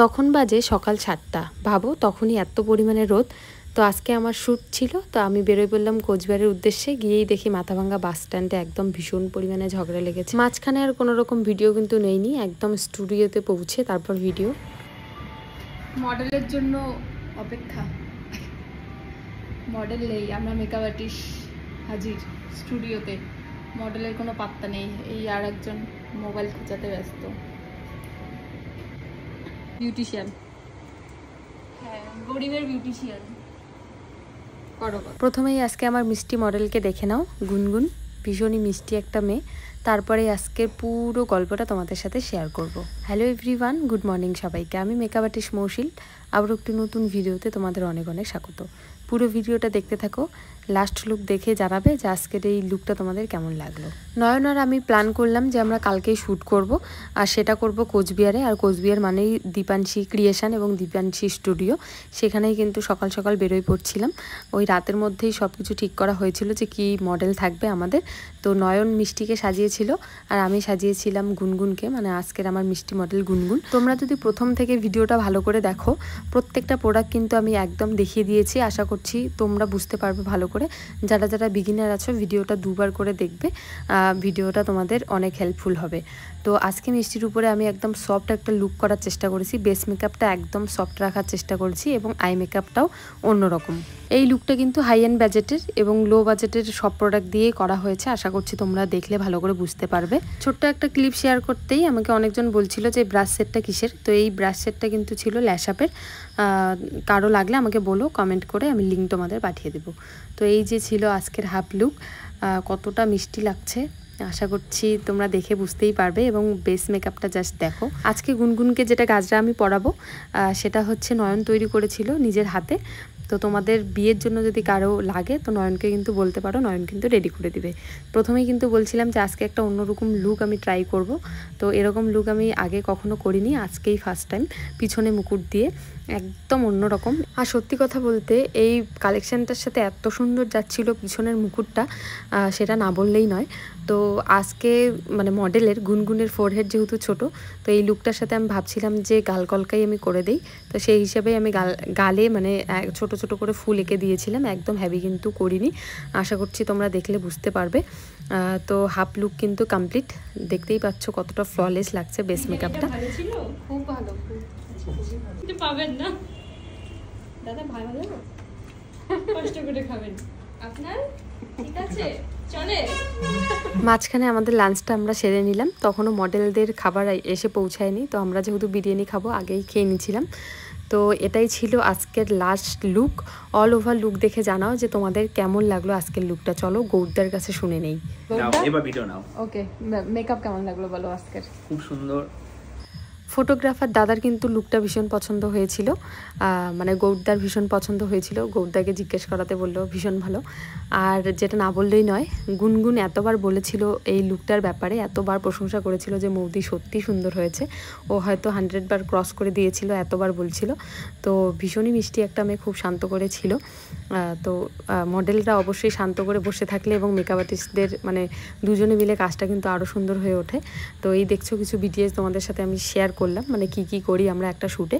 তখন বাজে সকাল 7টা। ভাবো তখনই এত পরিমাণে রোদ। তো আজকে আমার শ্যুট ছিল, তো আমি বেরোয় বললাম কোচবিহারের উদ্দেশ্যে। গিয়েই দেখি মাথাভাঙ্গা বাস স্ট্যান্ডে একদম ভীষণ পরিমাণে ঝগড়া লেগেছে। মাঝখানে আর কোনো রকম ভিডিও কিন্তু নেইনি, একদম স্টুডিওতে পৌঁছে তারপর ভিডিও। মডেলের জন্য অপেক্ষা, মডেল নেই, আমরা মেকআপ আর্টিস্ট হাজির স্টুডিওতে। মডেলের কোনো পাত্তা নেই, এই আর একজন মোবাইল খোঁজাতে ব্যস্ত। বিউটিশিয়ান, হ্যাঁ গরিবের বিউটিশিয়ান। প্রথমেই আজকে আমার মিষ্টি মডেলকে দেখে নাও, গুনগুন, ভীষণই মিষ্টি একটা মেয়ে। তারপরে আজকের পুরো গল্পটা তোমাদের সাথে শেয়ার করব। হ্যালো এভরিওয়ান, গুড মর্নিং সবাইকে। আমি মেকআপ আর্টিস্ট মৌশিল, আবার একটি নতুন ভিডিওতে তোমাদের অনেক অনেক স্বাগত। পুরো ভিডিওটা দেখতে থাকো, লাস্ট লুক দেখে জানাবে যে আজকের এই লুকটা তোমাদের কেমন লাগলো। নয়ন আর আমি প্ল্যান করলাম যে আমরা কালকেই শ্যুট করব, আর সেটা করব কোচবিহারে। আর কোচবিহার মানেই দীপানশী ক্রিয়েশন এবং দীপানশী স্টুডিও। সেখানেই কিন্তু সকাল সকাল বেরোয় পড়ছিলাম। ওই রাতের মধ্যেই সব কিছু ঠিক করা হয়েছিল যে কি মডেল থাকবে আমাদের। তো নয়ন মিষ্টিকে সাজিয়েছিল আর আমি সাজিয়েছিলাম গুনগুনকে, মানে আজকের আমার মিষ্টি মডেল গুনগুন। তোমরা যদি প্রথম থেকে ভিডিওটা ভালো করে দেখো, প্রত্যেকটা প্রোডাক্ট কিন্তু আমি একদম দেখিয়ে দিয়েছি। আশা করছি তোমরা বুঝতে পারবে ভালো করে। যারা যারা বিগিনার আছো ভিডিওটা দুবার করে দেখবে, ভিডিওটা তোমাদের অনেক হেল্পফুল হবে। তো আজকে মিষ্টির উপরে আমি একদম সফট একটা লুক করার চেষ্টা করেছি। বেস মেকআপটা একদম সফট রাখার চেষ্টা করেছি এবং আই মেকআপটাও অন্যরকম। এই লুকটা কিন্তু হাই এন্ড বাজেটের এবং লো বাজেটের সব প্রোডাক্ট দিয়েই করা হয়েছে। আশা করছি তোমরা দেখলে ভালো করে বুঝতে পারবে। ছোট্ট একটা ক্লিপ শেয়ার করতেই আমাকে অনেকজন বলছিল যে ব্রাশ সেটটা কিসের। তো এই ব্রাশ সেটটা কিন্তু ছিল ল্যাশআপের। কারো লাগলে আমাকে বলো কমেন্ট করে, আমি লিঙ্ক তোমাদের পাঠিয়ে দেবো। তো এই যে ছিল আজকের হাফ লুক, কতটা মিষ্টি লাগছে আশা করছি তোমরা দেখে বুঝতেই পারবে। এবং বেস মেকআপটা জাস্ট দেখো। আজকে গুনগুনকে যেটা গাজরা আমি পরাবো সেটা হচ্ছে নয়ন তৈরি করেছিল নিজের হাতে। তো তোমাদের বিয়ের জন্য যদি কারো লাগে তো নয়নকে কিন্তু বলতে পারো, নয়ন কিন্তু রেডি করে দিবে। প্রথমেই কিন্তু বলছিলাম যে আজকে একটা অন্যরকম লুক আমি ট্রাই করব। তো এরকম লুক আমি আগে কখনো করিনি, আজকেই ফার্স্ট টাইম। পিছনে মুকুট দিয়ে একদম অন্যরকম। আর সত্যি কথা বলতে এই কালেকশানটার সাথে এত সুন্দর যাচ্ছিল পিছনের মুকুটটা, সেটা না বললেই নয়। তো আজকে মানে মডেলের গুনগুনের ফোরহেড যেহেতু ছোট, তো এই লুকটার সাথে আমি ভাবছিলাম যে গাল কলকাই আমি করে দিই। তো সেই হিসাবে আমি গালে মানে ছোট ছোট করে ফুল এঁকে দিয়েছিলাম, একদম হেভি কিন্তু করিনি। আশা করছি তোমরা দেখলে বুঝতে পারবে। তো হাফ লুক কিন্তু কমপ্লিট, দেখতেই পাচ্ছ কতটা ফ্ললেস লাগছে বেস মেকআপটা। খুব ভালো, পাবেন না দাদা, ভালো না, কষ্ট করে খাবেন আপনার, ঠিক আছে চলে। মাঝখানে আমাদের লাঞ্চটা আমরা সেরে নিলাম, তখনও মডেলদের খাবার এসে পৌঁছায়নি। তো আমরা যেহেতু বিরিয়ানি খাবো আগেই খেয়ে নিয়েছিলাম। তো এটাই ছিল আজকের last look. All over look দেখে জানাও যে তোমাদের কেমন লাগলো আজকের লুকটা। চলো গৌরদার কাছে শুনে নেই। ওকে, মেকআপ কেমন লাগলো বলো আজকের? খুব সুন্দর। ফটোগ্রাফার দাদার কিন্তু লুকটা ভীষণ পছন্দ হয়েছিল, মানে গৌরদার ভীষণ পছন্দ হয়েছিল। গৌরদাকে জিজ্ঞেস করাতে বললো ভীষণ ভালো। আর যেটা না বললেই নয়, গুনগুন এতবার বলেছিল এই লুকটার ব্যাপারে, এতবার প্রশংসা করেছিল যে মৌদি সত্যি সুন্দর হয়েছে। ও হয়তো 100 বার ক্রস করে দিয়েছিল, এতবার বলছিল। তো ভীষণই মিষ্টি একটা মেয়ে, খুব শান্ত করে ছিল। তো মডেলরা অবশ্যই শান্ত করে বসে থাকলে এবং মেকআপ আর্টিস্টদের মানে দুজনে মিলে কাজটা কিন্তু আরও সুন্দর হয়ে ওঠে। তো এই দেখছো কিছু ভিডিওস তোমাদের সাথে আমি শেয়ার করলাম, মানে কি কি করি আমরা একটা শ্যুটে।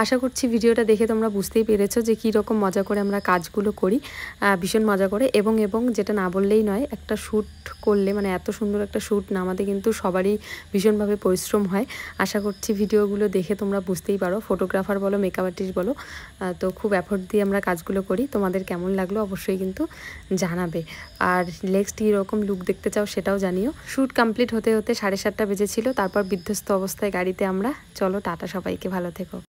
আশা করছি ভিডিওটা দেখে তোমরা বুঝতেই পেরেছো যে কী রকম মজা করে আমরা কাজগুলো করি, ভীষণ মজা করে। এবং যেটা না বললেই নয়, একটা শ্যুট করলে মানে এত সুন্দর একটা শ্যুট নামাতে কিন্তু সবারই ভীষণভাবে পরিশ্রম হয়। আশা করছি ভিডিওগুলো দেখে তোমরা বুঝতেই পারো, ফটোগ্রাফার বলো মেকআপ আর্টিস্ট বলো, তো খুব এফোর্ট দিয়ে আমরা কাজগুলো করি। তোমাদের কেমন লাগলো অবশ্যই কিন্তু জানাবে। আর নেক্সট কীরকম লুক দেখতে চাও সেটাও জানিও। শ্যুট কমপ্লিট হতে হতে 7:30 বেজেছিল। তারপর বিধ্বস্ত অবস্থায় গাড়িতে আমরা। চলো টাটা, সবাইকে ভালো থেকো।